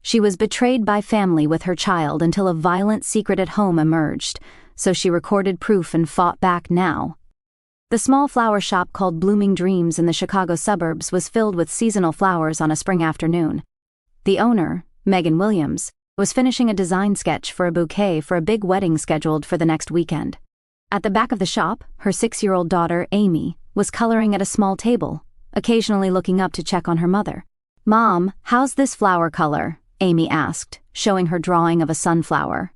She was betrayed by family with her child until a violent secret at home emerged, so she recorded proof and fought back now. The small flower shop called Blooming Dreams in the Chicago suburbs was filled with seasonal flowers on a spring afternoon. The owner, Megan Williams, was finishing a design sketch for a bouquet for a big wedding scheduled for the next weekend. At the back of the shop, her 6-year-old daughter, Amy, was coloring at a small table, occasionally looking up to check on her mother. "Mom, how's this flower color?" Amy asked, showing her drawing of a sunflower.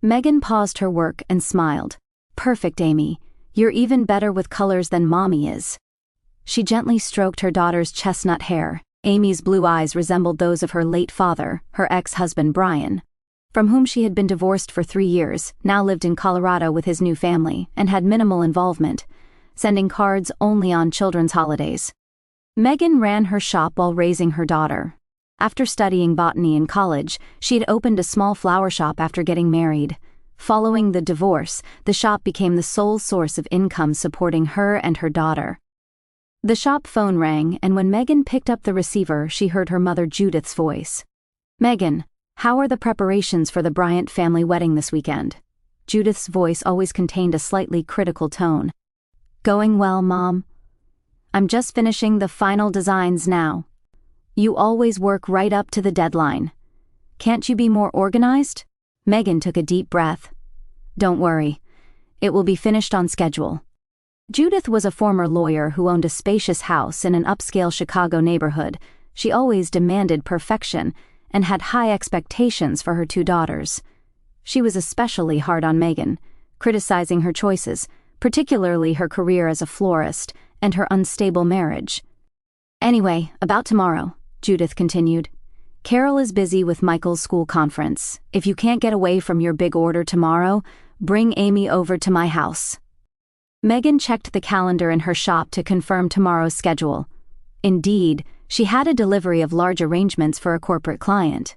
Megan paused her work and smiled. "Perfect, Amy. You're even better with colors than Mommy is." She gently stroked her daughter's chestnut hair. Amy's blue eyes resembled those of her late father, her ex-husband Brian, from whom she had been divorced for 3 years, now lived in Colorado with his new family, and had minimal involvement, sending cards only on children's holidays. Megan ran her shop while raising her daughter. After studying botany in college, she had opened a small flower shop after getting married. Following the divorce, the shop became the sole source of income supporting her and her daughter. The shop phone rang, and when Megan picked up the receiver, she heard her mother Judith's voice. "Megan, how are the preparations for the Bryant family wedding this weekend?" Judith's voice always contained a slightly critical tone. "Going well, Mom. I'm just finishing the final designs now. You always work right up to the deadline. Can't you be more organized?" Megan took a deep breath. "Don't worry. It will be finished on schedule." Judith was a former lawyer who owned a spacious house in an upscale Chicago neighborhood. She always demanded perfection and had high expectations for her 2 daughters. She was especially hard on Megan, criticizing her choices, particularly her career as a florist and her unstable marriage. "Anyway, about tomorrow," Judith continued. "Carol is busy with Michael's school conference. If you can't get away from your big order tomorrow, bring Amy over to my house." Megan checked the calendar in her shop to confirm tomorrow's schedule. Indeed, she had a delivery of large arrangements for a corporate client.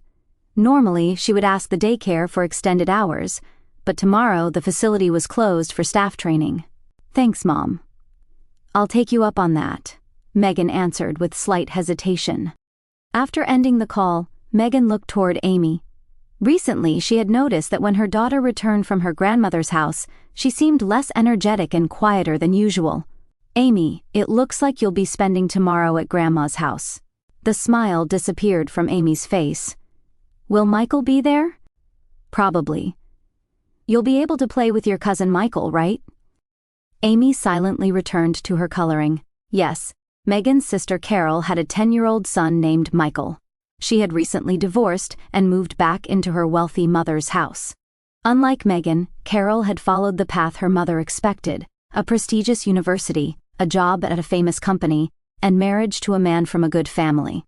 Normally, she would ask the daycare for extended hours, but tomorrow the facility was closed for staff training. "Thanks, Mom. I'll take you up on that," Megan answered with slight hesitation. After ending the call, Megan looked toward Amy. Recently, she had noticed that when her daughter returned from her grandmother's house, she seemed less energetic and quieter than usual. "Amy, it looks like you'll be spending tomorrow at Grandma's house." The smile disappeared from Amy's face. "Will Michael be there?" "Probably. You'll be able to play with your cousin Michael, right?" Amy silently returned to her coloring. Yes, Megan's sister Carol had a 10-year-old son named Michael. She had recently divorced and moved back into her wealthy mother's house. Unlike Megan, Carol had followed the path her mother expected: a prestigious university, a job at a famous company, and marriage to a man from a good family.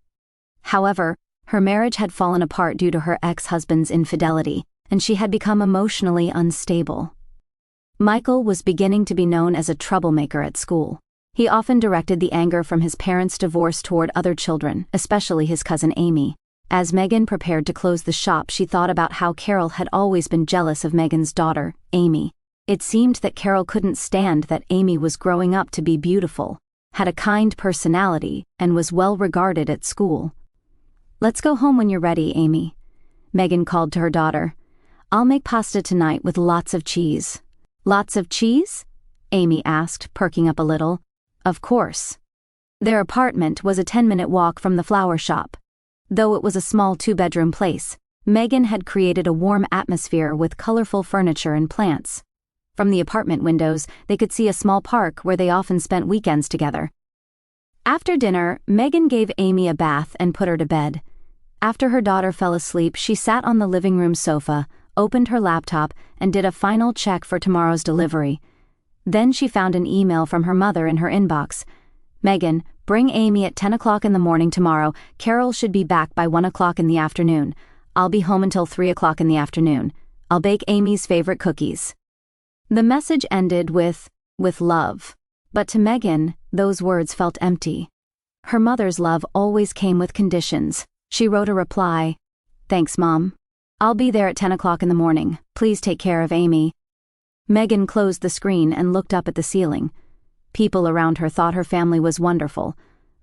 However, her marriage had fallen apart due to her ex-husband's infidelity, and she had become emotionally unstable. Michael was beginning to be known as a troublemaker at school. He often directed the anger from his parents' divorce toward other children, especially his cousin Amy. As Megan prepared to close the shop, she thought about how Carol had always been jealous of Megan's daughter, Amy. It seemed that Carol couldn't stand that Amy was growing up to be beautiful, had a kind personality, and was well regarded at school. "Let's go home when you're ready, Amy," Megan called to her daughter. "I'll make pasta tonight with lots of cheese." "Lots of cheese?" Amy asked, perking up a little. "Of course." Their apartment was a 10-minute walk from the flower shop. Though it was a small 2-bedroom place, Megan had created a warm atmosphere with colorful furniture and plants. From the apartment windows, they could see a small park where they often spent weekends together. After dinner, Megan gave Amy a bath and put her to bed. After her daughter fell asleep, she sat on the living room sofa, opened her laptop, and did a final check for tomorrow's delivery. Then she found an email from her mother in her inbox. "Megan, bring Amy at 10 o'clock in the morning tomorrow. Carol should be back by 1 o'clock in the afternoon. I'll be home until 3 o'clock in the afternoon. I'll bake Amy's favorite cookies." The message ended with love. But to Megan, those words felt empty. Her mother's love always came with conditions. She wrote a reply. "Thanks, Mom. I'll be there at 10 o'clock in the morning. Please take care of Amy." Megan closed the screen and looked up at the ceiling. People around her thought her family was wonderful.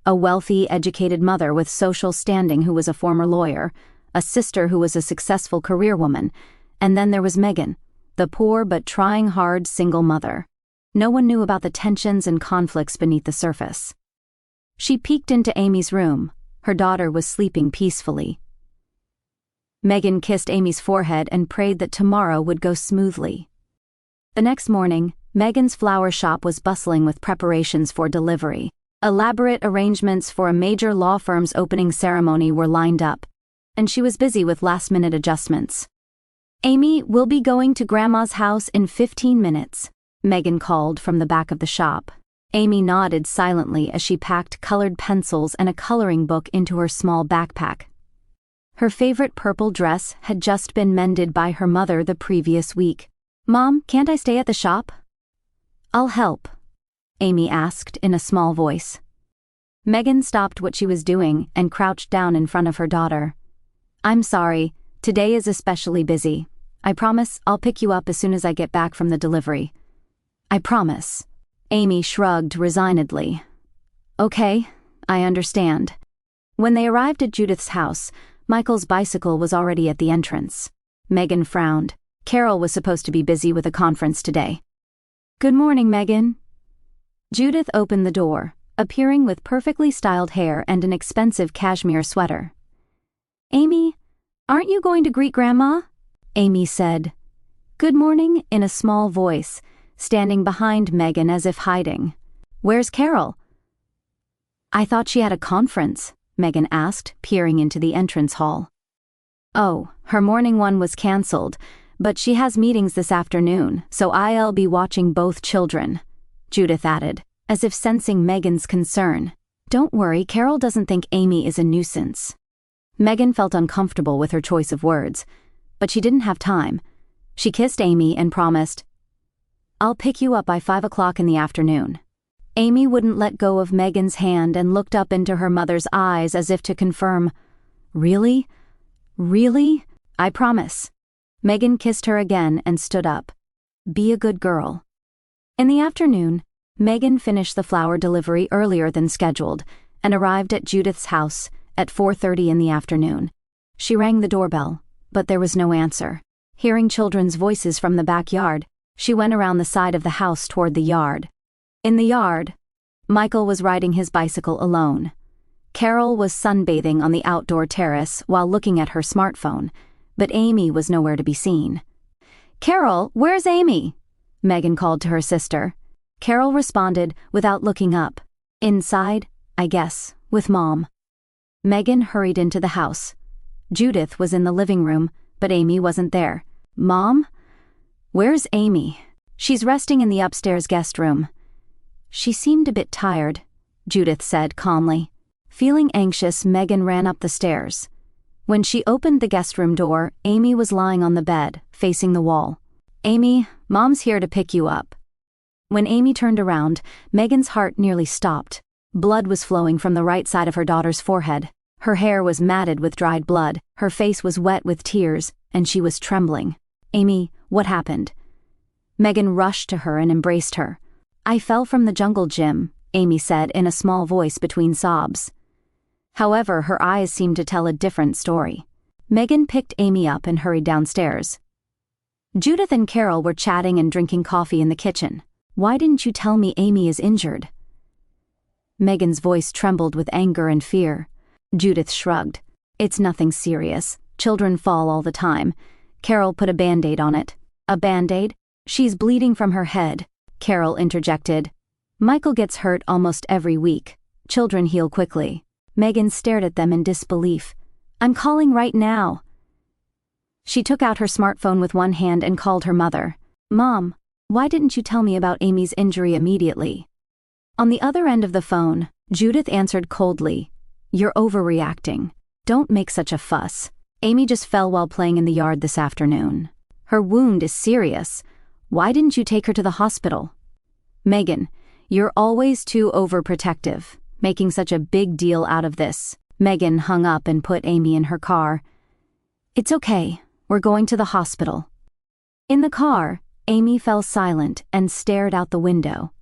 A wealthy, educated mother with social standing who was a former lawyer, a sister who was a successful career woman, and then there was Megan, the poor but trying hard single mother. No one knew about the tensions and conflicts beneath the surface. She peeked into Amy's room. Her daughter was sleeping peacefully. Megan kissed Amy's forehead and prayed that tomorrow would go smoothly. The next morning, Megan's flower shop was bustling with preparations for delivery. Elaborate arrangements for a major law firm's opening ceremony were lined up, and she was busy with last-minute adjustments. "Amy, we'll be going to Grandma's house in 15 minutes, Megan called from the back of the shop. Amy nodded silently as she packed colored pencils and a coloring book into her small backpack. Her favorite purple dress had just been mended by her mother the previous week. "Mom, can't I stay at the shop?" "I'll help," Amy asked in a small voice. Megan stopped what she was doing and crouched down in front of her daughter. "I'm sorry, today is especially busy. I promise I'll pick you up as soon as I get back from the delivery." "I promise." Amy shrugged resignedly. "Okay, I understand." When they arrived at Judith's house, Michael's bicycle was already at the entrance. Megan frowned. Carol was supposed to be busy with a conference today. "Good morning, Megan." Judith opened the door, appearing with perfectly styled hair and an expensive cashmere sweater. "Amy, aren't you going to greet Grandma?" Amy said. "Good morning," in a small voice, standing behind Megan as if hiding. "Where's Carol?" "I thought she had a conference," Megan asked, peering into the entrance hall. "Oh, her morning one was cancelled, but she has meetings this afternoon, so I'll be watching both children," Judith added, as if sensing Megan's concern. "Don't worry, Carol doesn't think Amy is a nuisance." Megan felt uncomfortable with her choice of words, but she didn't have time. She kissed Amy and promised, "I'll pick you up by 5 o'clock in the afternoon." Amy wouldn't let go of Megan's hand and looked up into her mother's eyes as if to confirm, "Really? Really? I promise." Megan kissed her again and stood up. "Be a good girl." In the afternoon, Megan finished the flower delivery earlier than scheduled and arrived at Judith's house at 4:30 in the afternoon. She rang the doorbell, but there was no answer. Hearing children's voices from the backyard, she went around the side of the house toward the yard. In the yard, Michael was riding his bicycle alone. Carol was sunbathing on the outdoor terrace while looking at her smartphone, but Amy was nowhere to be seen. "Carol, where's Amy?" Megan called to her sister. Carol responded without looking up. "Inside, I guess, with Mom." Megan hurried into the house. Judith was in the living room, but Amy wasn't there. "Mom? Where's Amy?" "She's resting in the upstairs guest room." "She seemed a bit tired," Judith said calmly. Feeling anxious, Megan ran up the stairs. When she opened the guest room door, Amy was lying on the bed, facing the wall. "Amy, Mom's here to pick you up." When Amy turned around, Megan's heart nearly stopped. Blood was flowing from the right side of her daughter's forehead. Her hair was matted with dried blood, her face was wet with tears, and she was trembling. "Amy, what happened?" Megan rushed to her and embraced her. "I fell from the jungle gym," Amy said in a small voice between sobs. However, her eyes seemed to tell a different story. Megan picked Amy up and hurried downstairs. Judith and Carol were chatting and drinking coffee in the kitchen. "Why didn't you tell me Amy is injured?" Megan's voice trembled with anger and fear. Judith shrugged. "It's nothing serious. Children fall all the time." Carol put a Band-Aid on it. "A Band-Aid? She's bleeding from her head," Carol interjected. "Michael gets hurt almost every week. Children heal quickly." Megan stared at them in disbelief. "I'm calling right now." She took out her smartphone with one hand and called her mother. "Mom, why didn't you tell me about Amy's injury immediately?" On the other end of the phone, Judith answered coldly, "You're overreacting. Don't make such a fuss. Amy just fell while playing in the yard this afternoon. Her wound is serious. Why didn't you take her to the hospital?" "Megan, you're always too overprotective, making such a big deal out of this." Megan hung up and put Amy in her car. "It's okay. We're going to the hospital." In the car, Amy fell silent and stared out the window.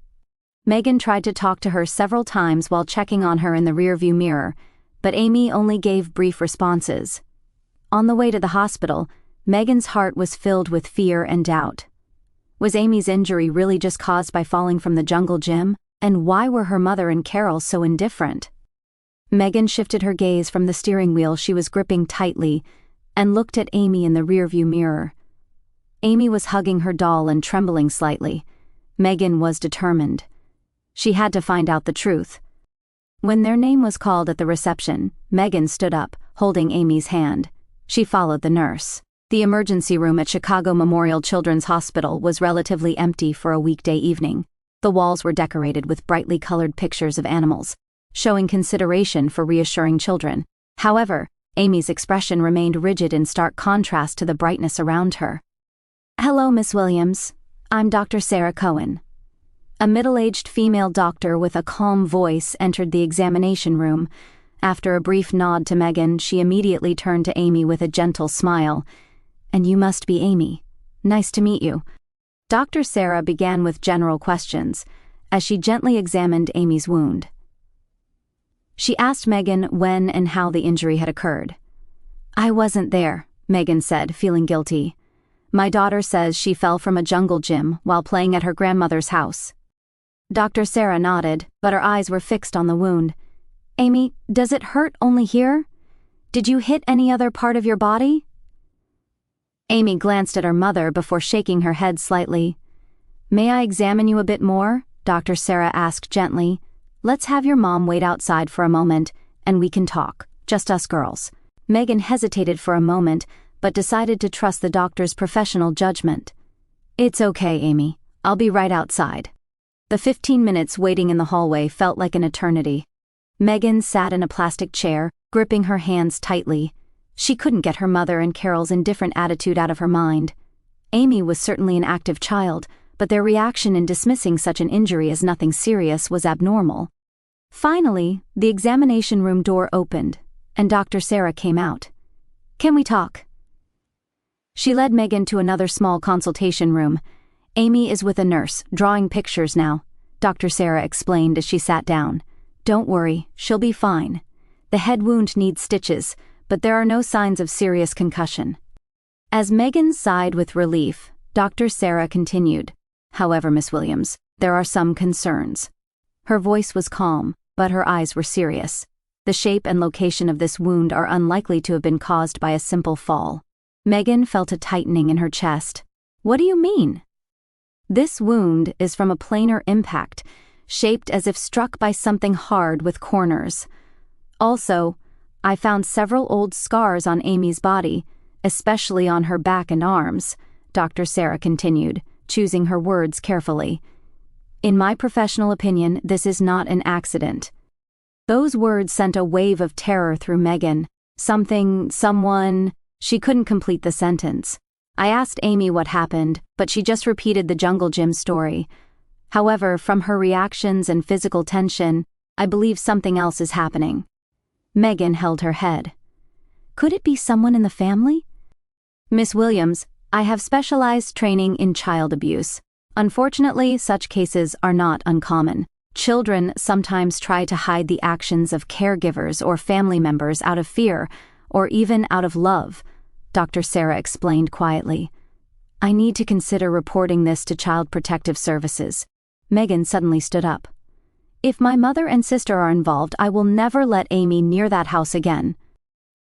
Megan tried to talk to her several times while checking on her in the rearview mirror, but Amy only gave brief responses. On the way to the hospital, Megan's heart was filled with fear and doubt. Was Amy's injury really just caused by falling from the jungle gym? And why were her mother and Carol so indifferent? Megan shifted her gaze from the steering wheel she was gripping tightly and looked at Amy in the rearview mirror. Amy was hugging her doll and trembling slightly. Megan was determined. She had to find out the truth. When their name was called at the reception, Megan stood up, holding Amy's hand. She followed the nurse. The emergency room at Chicago Memorial Children's Hospital was relatively empty for a weekday evening. The walls were decorated with brightly colored pictures of animals, showing consideration for reassuring children. However, Amy's expression remained rigid in stark contrast to the brightness around her. "Hello, Miss Williams. I'm Dr. Sarah Cohen." A middle-aged female doctor with a calm voice entered the examination room. After a brief nod to Megan, she immediately turned to Amy with a gentle smile. "And you must be Amy. Nice to meet you." Dr. Sarah began with general questions, as she gently examined Amy's wound. She asked Megan when and how the injury had occurred. "I wasn't there," Megan said, feeling guilty. "My daughter says she fell from a jungle gym while playing at her grandmother's house." Dr. Sarah nodded, but her eyes were fixed on the wound. "Amy, does it hurt only here? Did you hit any other part of your body?" Amy glanced at her mother before shaking her head slightly. "May I examine you a bit more?" Dr. Sarah asked gently. "Let's have your mom wait outside for a moment, and we can talk, just us girls." Megan hesitated for a moment, but decided to trust the doctor's professional judgment. "It's okay, Amy. I'll be right outside." The 15 minutes waiting in the hallway felt like an eternity. Megan sat in a plastic chair, gripping her hands tightly. She couldn't get her mother and Carol's indifferent attitude out of her mind. Amy was certainly an active child, but their reaction in dismissing such an injury as nothing serious was abnormal. Finally, the examination room door opened, and Dr. Sarah came out. "Can we talk?" She led Megan to another small consultation room. "Amy is with a nurse, drawing pictures now," Dr. Sarah explained as she sat down. "Don't worry, she'll be fine. The head wound needs stitches, but there are no signs of serious concussion." As Megan sighed with relief, Dr. Sarah continued, "However, Miss Williams, there are some concerns." Her voice was calm, but her eyes were serious. The shape and location of this wound are unlikely to have been caused by a simple fall. Megan felt a tightening in her chest. "What do you mean?" "This wound is from a planar impact, shaped as if struck by something hard with corners. Also, I found several old scars on Amy's body, especially on her back and arms," Dr. Sarah continued, choosing her words carefully. "In my professional opinion, this is not an accident." Those words sent a wave of terror through Megan. Someone, she couldn't complete the sentence. I asked Amy what happened, but she just repeated the jungle gym story. However, from her reactions and physical tension, I believe something else is happening. Megan held her head. "Could it be someone in the family?" "Miss Williams, I have specialized training in child abuse. Unfortunately, such cases are not uncommon. Children sometimes try to hide the actions of caregivers or family members out of fear, or even out of love," Dr. Sarah explained quietly. "I need to consider reporting this to Child Protective Services." Megan suddenly stood up. "If my mother and sister are involved, I will never let Amy near that house again."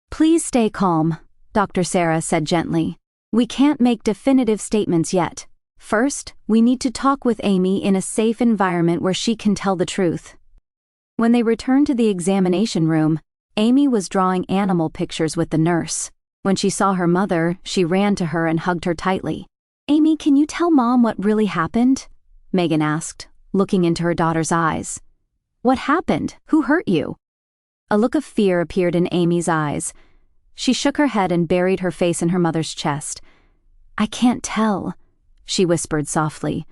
"Please stay calm," Dr. Sarah said gently. "We can't make definitive statements yet. First, we need to talk with Amy in a safe environment where she can tell the truth." When they returned to the examination room, Amy was drawing animal pictures with the nurse. When she saw her mother, she ran to her and hugged her tightly. "Amy, can you tell Mom what really happened?" Megan asked, looking into her daughter's eyes. "What happened? Who hurt you?" A look of fear appeared in Amy's eyes. She shook her head and buried her face in her mother's chest. "I can't tell," she whispered softly.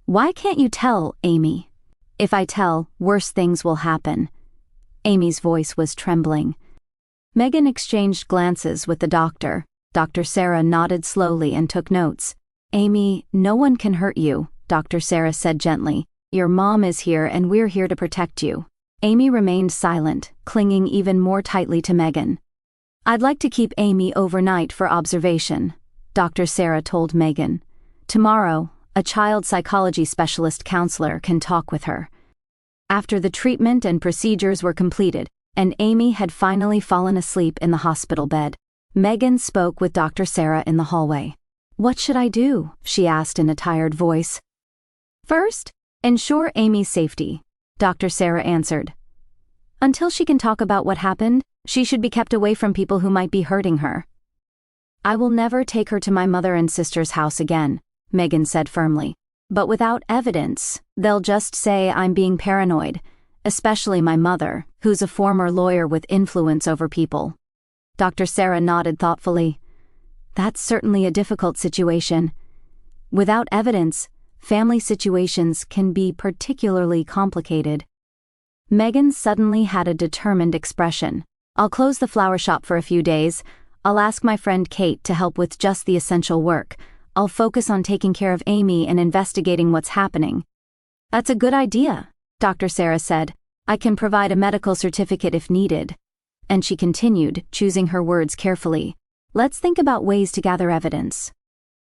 "Why can't you tell, Amy?" "If I tell, worse things will happen." Amy's voice was trembling. Megan exchanged glances with the doctor. Dr. Sarah nodded slowly and took notes. "Amy, no one can hurt you," Dr. Sarah said gently. "Your mom is here and we're here to protect you." Amy remained silent, clinging even more tightly to Megan. "I'd like to keep Amy overnight for observation," Dr. Sarah told Megan. "Tomorrow, a child psychology specialist counselor can talk with her." After the treatment and procedures were completed, and Amy had finally fallen asleep in the hospital bed, Megan spoke with Dr. Sarah in the hallway. "What should I do?" she asked in a tired voice. "First, ensure Amy's safety," Dr. Sarah answered. "Until she can talk about what happened, she should be kept away from people who might be hurting her." "I will never take her to my mother and sister's house again," Megan said firmly. "But without evidence, they'll just say I'm being paranoid, especially my mother, who's a former lawyer with influence over people." Dr. Sarah nodded thoughtfully. "That's certainly a difficult situation. Without evidence, family situations can be particularly complicated." Megan suddenly had a determined expression. "I'll close the flower shop for a few days. I'll ask my friend Kate to help with just the essential work. I'll focus on taking care of Amy and investigating what's happening." "That's a good idea," Dr. Sarah said. "I can provide a medical certificate if needed." And she continued, choosing her words carefully. "Let's think about ways to gather evidence."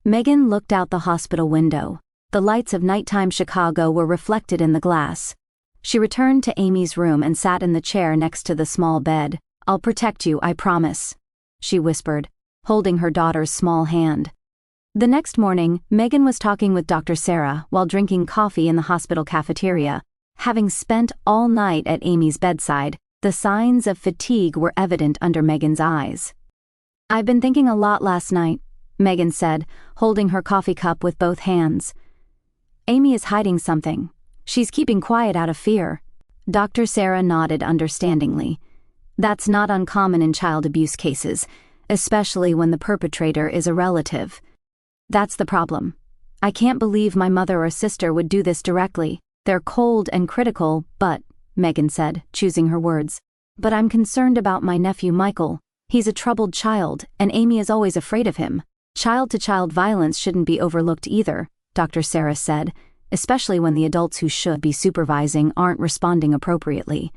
Megan looked out the hospital window. The lights of nighttime Chicago were reflected in the glass. She returned to Amy's room and sat in the chair next to the small bed. "I'll protect you, I promise," she whispered, holding her daughter's small hand. The next morning, Megan was talking with Dr. Sarah while drinking coffee in the hospital cafeteria. Having spent all night at Amy's bedside, the signs of fatigue were evident under Megan's eyes. "I've been thinking a lot last night," Megan said, holding her coffee cup with both hands. "Amy is hiding something. She's keeping quiet out of fear." Dr. Sarah nodded understandingly. "That's not uncommon in child abuse cases, especially when the perpetrator is a relative. That's the problem. I can't believe my mother or sister would do this directly. They're cold and critical, but," Megan said, choosing her words, "but I'm concerned about my nephew Michael. He's a troubled child, and Amy is always afraid of him. Child-to-child violence shouldn't be overlooked either," Dr. Sarah said, "especially when the adults who should be supervising aren't responding appropriately."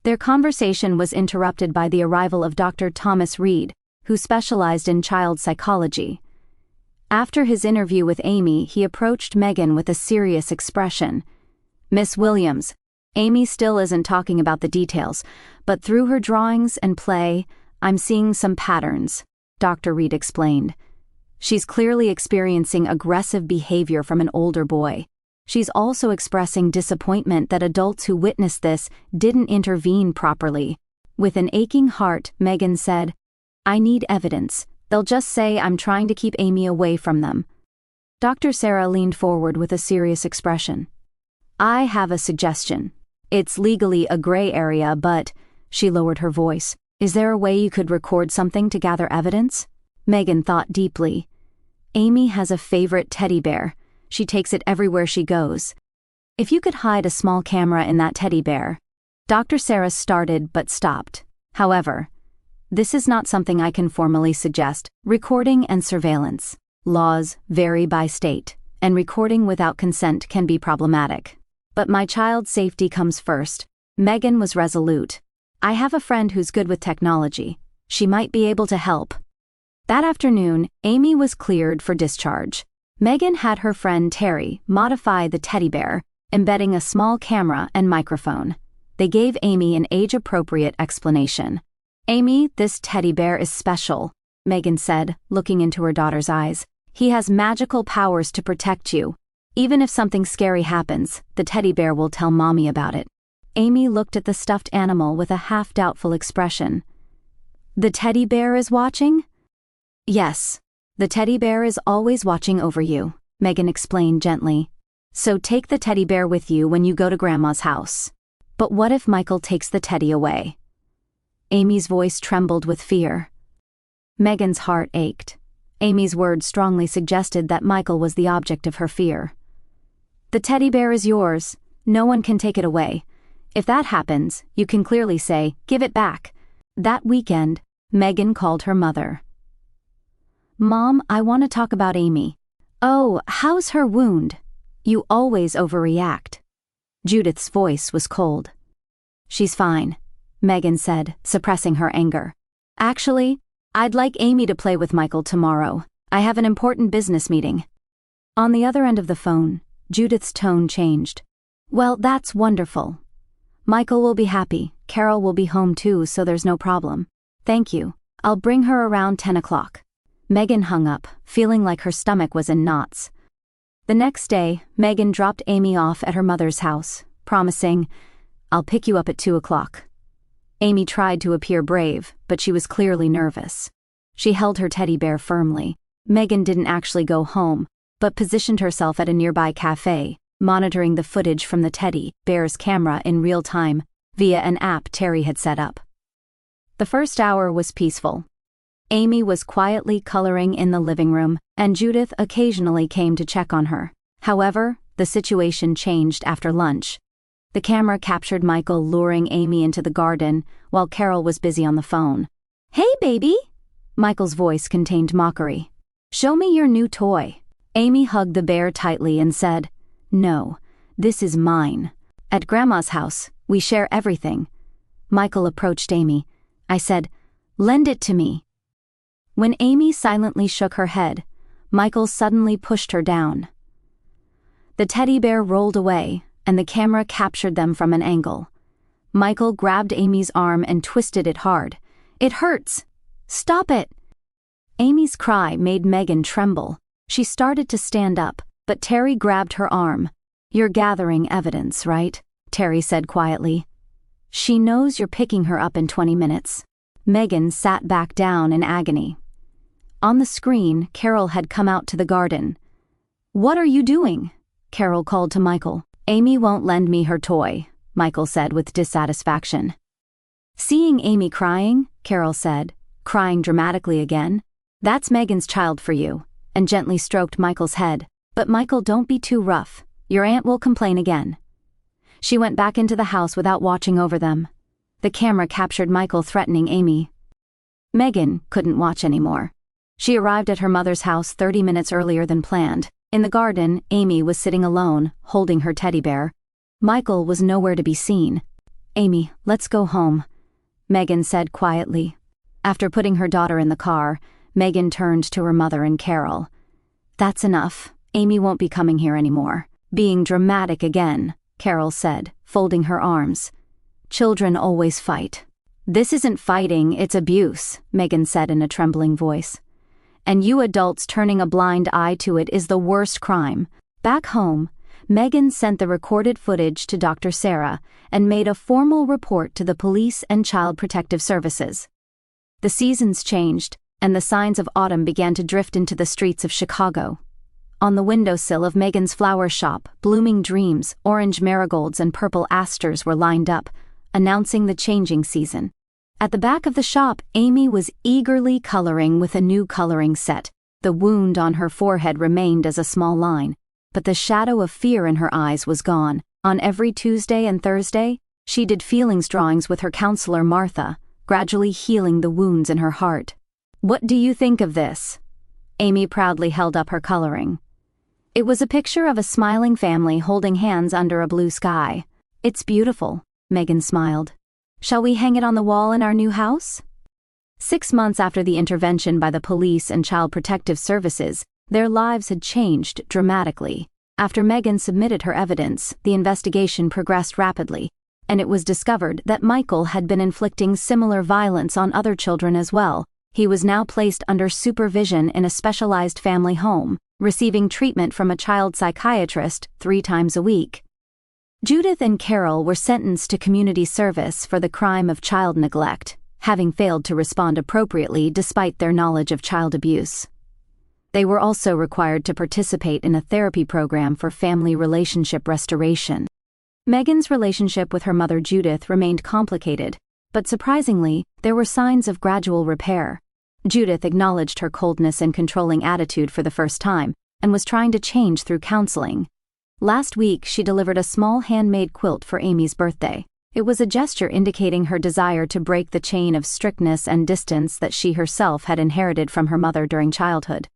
Their conversation was interrupted by the arrival of Dr. Thomas Reed, who specialized in child psychology. After his interview with Amy, he approached Megan with a serious expression. "Miss Williams, Amy still isn't talking about the details, but through her drawings and play, I'm seeing some patterns," Dr. Reed explained. "She's clearly experiencing aggressive behavior from an older boy. She's also expressing disappointment that adults who witnessed this didn't intervene properly." With an aching heart, Megan said, "I need evidence. They'll just say I'm trying to keep Amy away from them." Dr. Sarah leaned forward with a serious expression. "I have a suggestion. It's legally a gray area, but," she lowered her voice, "is there a way you could record something to gather evidence?" Megan thought deeply. "Amy has a favorite teddy bear. She takes it everywhere she goes. If you could hide a small camera in that teddy bear." Dr. Sarah started but stopped. "However, this is not something I can formally suggest. Recording and surveillance laws vary by state, and recording without consent can be problematic. But my child's safety comes first." Megan was resolute. "I have a friend who's good with technology. She might be able to help." That afternoon, Amy was cleared for discharge. Megan had her friend Terry modify the teddy bear, embedding a small camera and microphone. They gave Amy an age-appropriate explanation. "Amy, this teddy bear is special," Megan said, looking into her daughter's eyes. "He has magical powers to protect you. Even if something scary happens, the teddy bear will tell Mommy about it." Amy looked at the stuffed animal with a half-doubtful expression. "The teddy bear is watching?" "Yes, the teddy bear is always watching over you," Megan explained gently. "So take the teddy bear with you when you go to Grandma's house." "But what if Michael takes the teddy away?" Amy's voice trembled with fear. Megan's heart ached. Amy's words strongly suggested that Michael was the object of her fear. "The teddy bear is yours. No one can take it away. If that happens, you can clearly say, 'Give it back.'" That weekend, Megan called her mother. "Mom, I want to talk about Amy." "Oh, how's her wound? You always overreact." Judith's voice was cold. "She's fine," Megan said, suppressing her anger. Actually, I'd like Amy to play with Michael tomorrow. I have an important business meeting. On the other end of the phone, Judith's tone changed. Well, that's wonderful. Michael will be happy. Carol will be home too, so there's no problem. Thank you. I'll bring her around 10 o'clock. Megan hung up, feeling like her stomach was in knots. The next day, Megan dropped Amy off at her mother's house, promising, I'll pick you up at 2 o'clock. Amy tried to appear brave, but she was clearly nervous. She held her teddy bear firmly. Megan didn't actually go home, but positioned herself at a nearby cafe, monitoring the footage from the teddy bear's camera in real time via an app Terry had set up. The first hour was peaceful. Amy was quietly coloring in the living room, and Judith occasionally came to check on her. However, the situation changed after lunch. The camera captured Michael luring Amy into the garden while Carol was busy on the phone. Hey, baby! Michael's voice contained mockery. Show me your new toy. Amy hugged the bear tightly and said, No, this is mine. At Grandma's house, we share everything. Michael approached Amy. I said, Lend it to me. When Amy silently shook her head, Michael suddenly pushed her down. The teddy bear rolled away, and the camera captured them from an angle. Michael grabbed Amy's arm and twisted it hard. It hurts! Stop it! Amy's cry made Megan tremble. She started to stand up, but Terry grabbed her arm. You're gathering evidence, right? Terry said quietly. She knows you're picking her up in 20 minutes. Megan sat back down in agony. On the screen, Carol had come out to the garden. What are you doing? Carol called to Michael. Amy won't lend me her toy, Michael said with dissatisfaction. Seeing Amy crying, Carol said, crying dramatically again, That's Megan's child for you, and gently stroked Michael's head. But Michael, don't be too rough. Your aunt will complain again. She went back into the house without watching over them. The camera captured Michael threatening Amy. Megan couldn't watch anymore. She arrived at her mother's house 30 minutes earlier than planned. In the garden, Amy was sitting alone, holding her teddy bear. Michael was nowhere to be seen. Amy, let's go home, Megan said quietly. After putting her daughter in the car, Megan turned to her mother and Carol. That's enough. Amy won't be coming here anymore. Being dramatic again, Carol said, folding her arms. Children always fight. This isn't fighting, it's abuse, Megan said in a trembling voice. And you adults turning a blind eye to it is the worst crime. Back home, Megan sent the recorded footage to Dr. Sarah and made a formal report to the police and Child Protective Services. The seasons changed, and the signs of autumn began to drift into the streets of Chicago. On the windowsill of Megan's flower shop, blooming dreams, orange marigolds and purple asters were lined up, announcing the changing season. At the back of the shop, Amy was eagerly coloring with a new coloring set. The wound on her forehead remained as a small line, but the shadow of fear in her eyes was gone. On every Tuesday and Thursday, she did feelings drawings with her counselor Martha, gradually healing the wounds in her heart. What do you think of this? Amy proudly held up her coloring. It was a picture of a smiling family holding hands under a blue sky. It's beautiful, Megan smiled. Shall we hang it on the wall in our new house? 6 months after the intervention by the police and Child Protective Services, their lives had changed dramatically. After Megan submitted her evidence, the investigation progressed rapidly, and it was discovered that Michael had been inflicting similar violence on other children as well. He was now placed under supervision in a specialized family home, receiving treatment from a child psychiatrist 3 times a week. Judith and Carol were sentenced to community service for the crime of child neglect, having failed to respond appropriately despite their knowledge of child abuse. They were also required to participate in a therapy program for family relationship restoration. Megan's relationship with her mother Judith remained complicated, but surprisingly, there were signs of gradual repair. Judith acknowledged her coldness and controlling attitude for the first time, and was trying to change through counseling. Last week, she delivered a small handmade quilt for Amy's birthday. It was a gesture indicating her desire to break the chain of strictness and distance that she herself had inherited from her mother during childhood.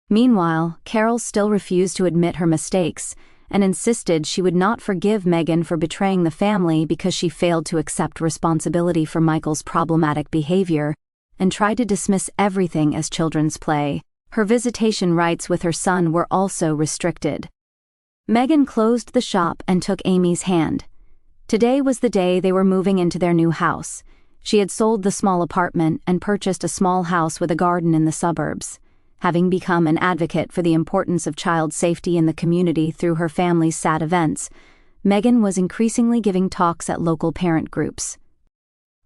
Meanwhile, Carol still refused to admit her mistakes, and insisted she would not forgive Megan for betraying the family because she failed to accept responsibility for Michael's problematic behavior. and tried to dismiss everything as children's play. Her visitation rights with her son were also restricted. Megan closed the shop and took Amy's hand. Today was the day they were moving into their new house. She had sold the small apartment and purchased a small house with a garden in the suburbs. Having become an advocate for the importance of child safety in the community through her family's sad events, Megan was increasingly giving talks at local parent groups.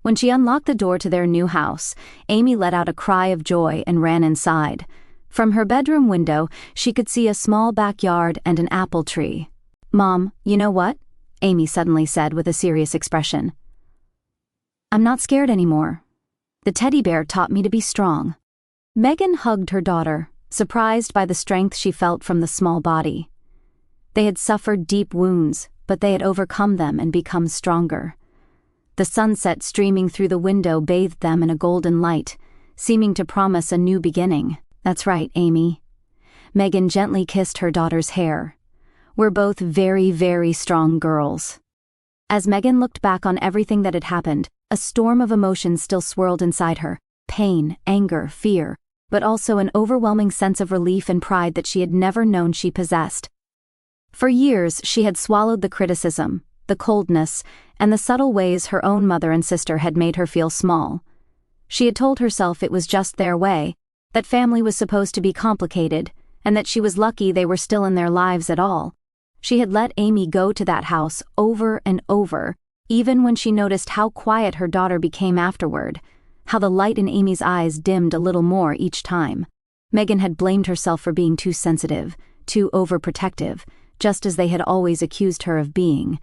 When she unlocked the door to their new house, Amy let out a cry of joy and ran inside. From her bedroom window, she could see a small backyard and an apple tree. "Mom, you know what?" Amy suddenly said with a serious expression. "I'm not scared anymore. The teddy bear taught me to be strong." Megan hugged her daughter, surprised by the strength she felt from the small body. They had suffered deep wounds, but they had overcome them and become stronger. The sunset streaming through the window bathed them in a golden light, seeming to promise a new beginning. "That's right, Amy." Megan gently kissed her daughter's hair. "We're both very, very strong girls." As Megan looked back on everything that had happened, a storm of emotions still swirled inside her: pain, anger, fear, but also an overwhelming sense of relief and pride that she had never known she possessed. For years, she had swallowed the criticism, the coldness, and the subtle ways her own mother and sister had made her feel small. She had told herself it was just their way, that family was supposed to be complicated, and that she was lucky they were still in their lives at all. She had let Amy go to that house over and over, even when she noticed how quiet her daughter became afterward, how the light in Amy's eyes dimmed a little more each time. Megan had blamed herself for being too sensitive, too overprotective, just as they had always accused her of being.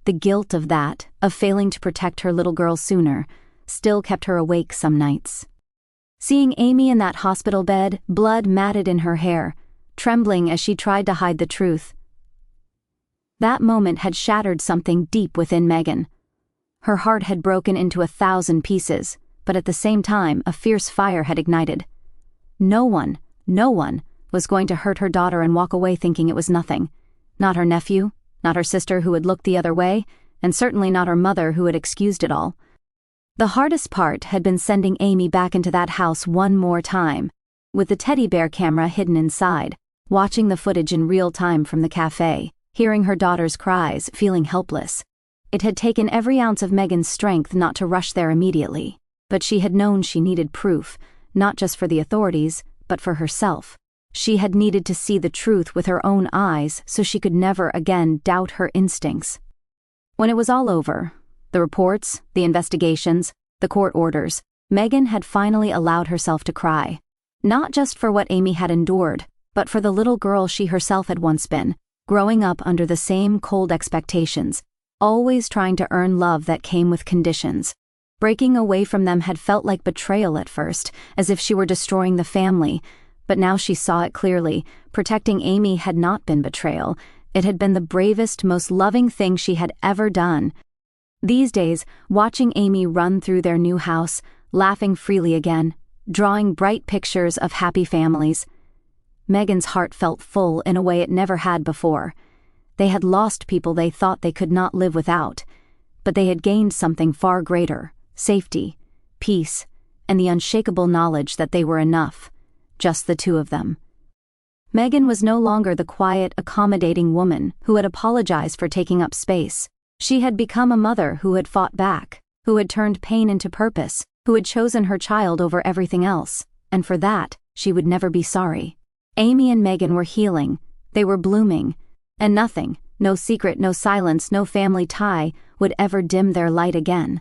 The guilt of that, of failing to protect her little girl sooner, still kept her awake some nights. Seeing Amy in that hospital bed, blood matted in her hair, trembling as she tried to hide the truth, that moment had shattered something deep within Megan. Her heart had broken into 1,000 pieces, but at the same time a fierce fire had ignited. No one was going to hurt her daughter and walk away thinking it was nothing. Not her nephew, not her sister who had looked the other way, and certainly not her mother who had excused it all. The hardest part had been sending Amy back into that house one more time, with the teddy bear camera hidden inside, watching the footage in real time from the cafe, hearing her daughter's cries, feeling helpless. It had taken every ounce of Megan's strength not to rush there immediately, but she had known she needed proof, not just for the authorities, but for herself. She had needed to see the truth with her own eyes so she could never again doubt her instincts. When it was all over, the reports, the investigations, the court orders, Megan had finally allowed herself to cry. Not just for what Amy had endured, but for the little girl she herself had once been, growing up under the same cold expectations, always trying to earn love that came with conditions. Breaking away from them had felt like betrayal at first, as if she were destroying the family, but now she saw it clearly. Protecting Amy had not been betrayal. It had been the bravest, most loving thing she had ever done. These days, watching Amy run through their new house, laughing freely again, drawing bright pictures of happy families, Megan's heart felt full in a way it never had before. They had lost people they thought they could not live without, but they had gained something far greater: safety, peace, and the unshakable knowledge that they were enough, just the two of them. Megan was no longer the quiet, accommodating woman who had apologized for taking up space. She had become a mother who had fought back, who had turned pain into purpose, who had chosen her child over everything else, and for that, she would never be sorry. Amy and Megan were healing, they were blooming, and nothing, no secret, no silence, no family tie, would ever dim their light again.